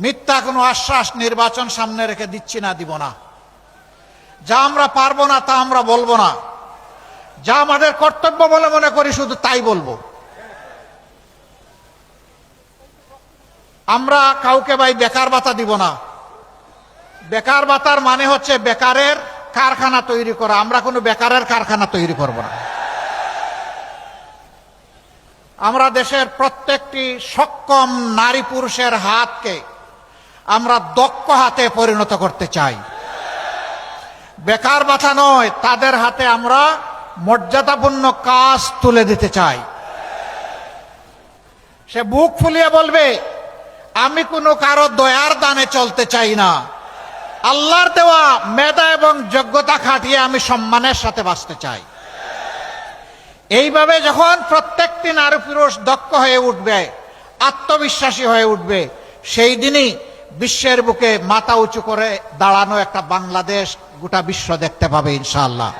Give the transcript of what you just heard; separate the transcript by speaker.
Speaker 1: মিথ্যা কোনো আশ্বাস নির্বাচন সামনে রেখে দিচ্ছি না, দিব না। যা আমরা পারবো না তা আমরা বলবো না, যা আমাদের কর্তব্য বলে মনে করি শুধু তাই বলবো। আমরা কাউকে ভাই বেকার ভাতা দিব না। বেকার ভাতার মানে হচ্ছে বেকারের কারখানা তৈরি করা। আমরা কোনো বেকারের কারখানা তৈরি করব না। আমরা দেশের প্রত্যেকটি সক্ষম নারী পুরুষের হাতকে আমরা দক্ষ হাতে পরিণত করতে চাই। বেকার ভাতা নয়, তাদের হাতে আমরা মর্যাদাপূর্ণ কাজ তুলে দিতে চাই। সে বুক ফুলিয়ে বলবে, আমি কোনো কারো দয়ার দানে চলতে চাই না, আল্লাহর দেওয়া মেধা এবং যোগ্যতা খাটিয়ে আমি সম্মানের সাথে বাঁচতে চাই। এইভাবে যখন প্রত্যেকটি নারী পুরুষ দক্ষ হয়ে উঠবে, আত্মবিশ্বাসী হয়ে উঠবে, সেই দিনই বিশ্বের বুকে মাথা উঁচু করে দাঁড়ানো একটা বাংলাদেশ গোটা বিশ্ব দেখতে পাবে ইনশাআল্লাহ।